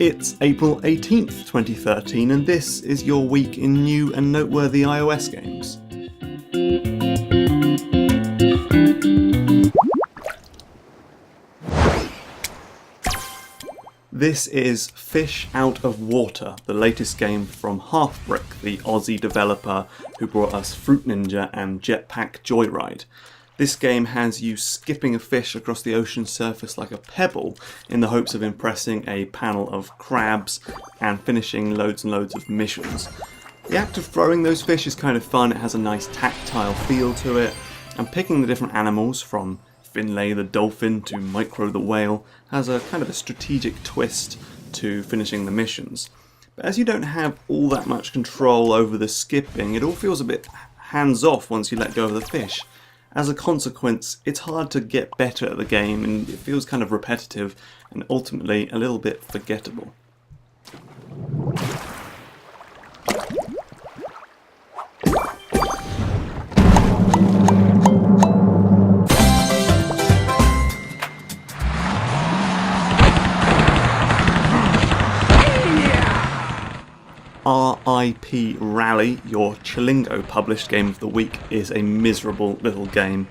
It's April 18th, 2013, and this is your week in new and noteworthy iOS games. This is Fish Out of Water, the latest game from Halfbrick, the Aussie developer who brought us Fruit Ninja and Jetpack Joyride. This game has you skipping a fish across the ocean surface like a pebble in the hopes of impressing a panel of crabs and finishing loads and loads of missions. The act of throwing those fish is kind of fun. It has a nice tactile feel to it, and picking the different animals from Finlay the dolphin to Micro the whale has a kind of a strategic twist to finishing the missions. But as you don't have all that much control over the skipping, it all feels a bit hands-off once you let go of the fish. As a consequence, it's hard to get better at the game and it feels kind of repetitive and ultimately a little bit forgettable. RIP Rally, your Chilingo published game of the week, is a miserable little game.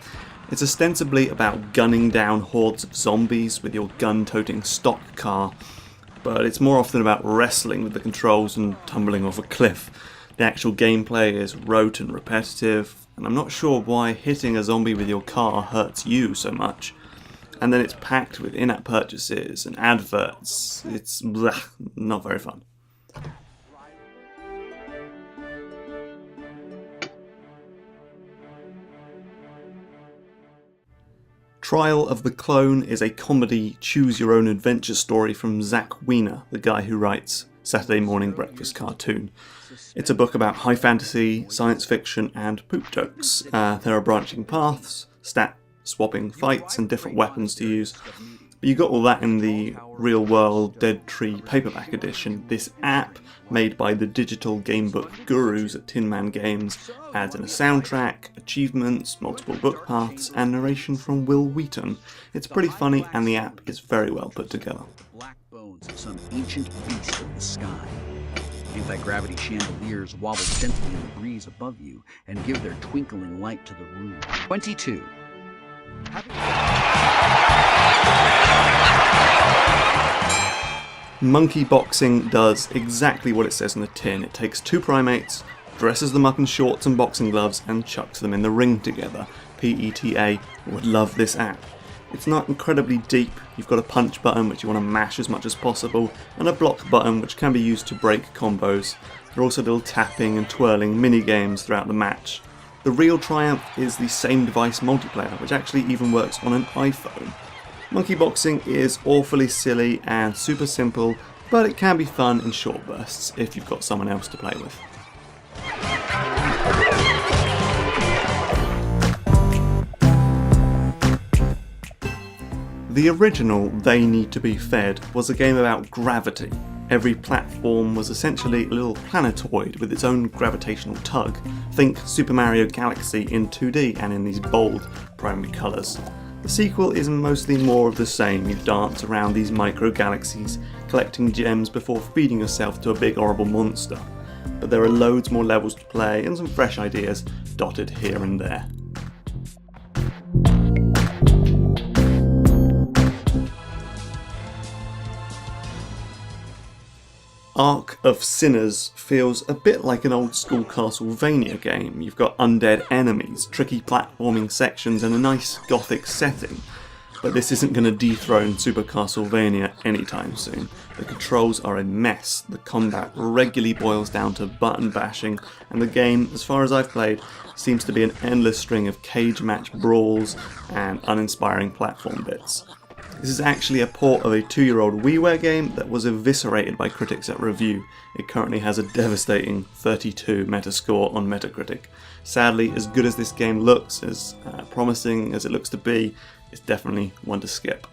It's ostensibly about gunning down hordes of zombies with your gun-toting stock car, but it's more often about wrestling with the controls and tumbling off a cliff. The actual gameplay is rote and repetitive, and I'm not sure why hitting a zombie with your car hurts you so much. And then it's packed with in-app purchases and adverts. It's not very fun. Trial of the Clone is a comedy choose-your-own-adventure story from Zach Weiner, the guy who writes Saturday Morning Breakfast Cartoon. It's a book about high fantasy, science fiction, and poop jokes. There are branching paths, stat-swapping fights, and different weapons to use. But you got all that in the real-world Dead Tree paperback edition. This app, made by the digital gamebook gurus at Tin Man Games, adds in a soundtrack, achievements, multiple book paths, and narration from Will Wheaton. It's pretty funny, and the app is very well put together. Black bones of some ancient beast of the sky. Anti-gravity chandeliers wobble gently in the breeze above you and give their twinkling light to the room. 22. Monkey Boxing does exactly what it says on the tin. It takes two primates, dresses them up in shorts and boxing gloves, and chucks them in the ring together. PETA would love this app. It's not incredibly deep. You've got a punch button which you want to mash as much as possible, and a block button which can be used to break combos. There are also little tapping and twirling mini-games throughout the match. The real triumph is the same device multiplayer, which actually even works on an iPhone. Monkey Boxing is awfully silly and super simple, but it can be fun in short bursts if you've got someone else to play with. The original They Need to Be Fed was a game about gravity. Every platform was essentially a little planetoid with its own gravitational tug. Think Super Mario Galaxy in 2D and in these bold primary colours. The sequel is mostly more of the same. You dance around these micro-galaxies, collecting gems before feeding yourself to a big horrible monster. But there are loads more levels to play and some fresh ideas dotted here and there. Ark of Sinners feels a bit like an old school Castlevania game. You've got undead enemies, tricky platforming sections and a nice gothic setting. But this isn't going to dethrone Super Castlevania anytime soon. The controls are a mess, the combat regularly boils down to button bashing, and the game, as far as I've played, seems to be an endless string of cage match brawls and uninspiring platform bits. This is actually a port of a 2-year-old WiiWare game that was eviscerated by critics at review. It currently has a devastating 32 Metascore on Metacritic. Sadly, as good as this game looks, as promising as it looks to be, it's definitely one to skip.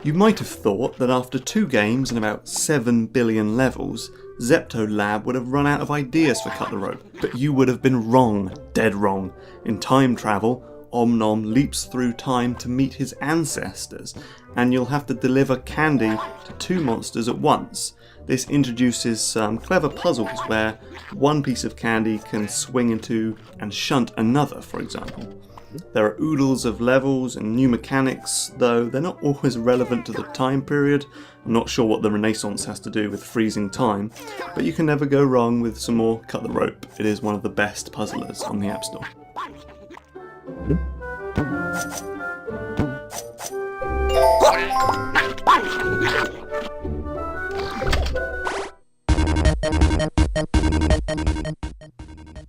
You might have thought that after 2 games and about 7 billion levels, Zepto Lab would have run out of ideas for Cut the Rope, but you would have been wrong, dead wrong. In time travel, Om Nom leaps through time to meet his ancestors, and you'll have to deliver candy to 2 monsters at once. This introduces some clever puzzles where one piece of candy can swing into and shunt another, for example. There are oodles of levels and new mechanics, though they're not always relevant to the time period. I'm not sure what the Renaissance has to do with freezing time, but you can never go wrong with some more Cut the Rope. It is one of the best puzzlers on the App Store.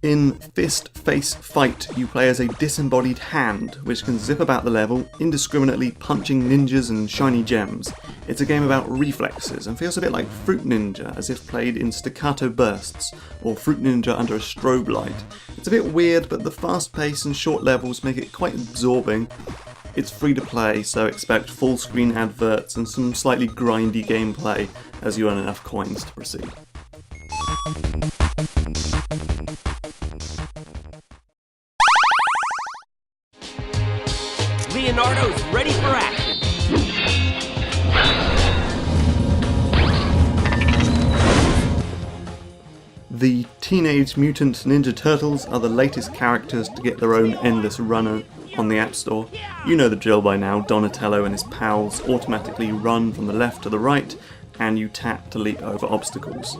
In Fist Face Fight, you play as a disembodied hand, which can zip about the level, indiscriminately punching ninjas and shiny gems. It's a game about reflexes and feels a bit like Fruit Ninja, as if played in staccato bursts, or Fruit Ninja under a strobe light. It's a bit weird, but the fast pace and short levels make it quite absorbing. It's free to play, so expect full screen adverts and some slightly grindy gameplay as you earn enough coins to proceed. Leonardo's ready for action! The Teenage Mutant Ninja Turtles are the latest characters to get their own endless runner on the App Store. You know the drill by now. Donatello and his pals automatically run from the left to the right, and you tap to leap over obstacles.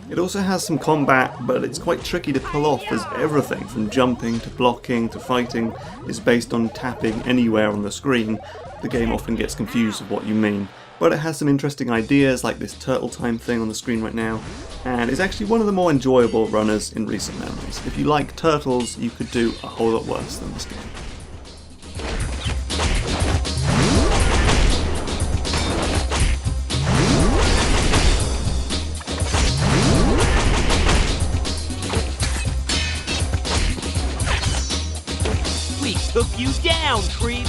It also has some combat, but it's quite tricky to pull off, as everything from jumping to blocking to fighting is based on tapping anywhere on the screen. The game often gets confused with what you mean, but it has some interesting ideas like this turtle time thing on the screen right now, and is actually one of the more enjoyable runners in recent memories. If you like turtles, you could do a whole lot worse than this game. We took you down, creep!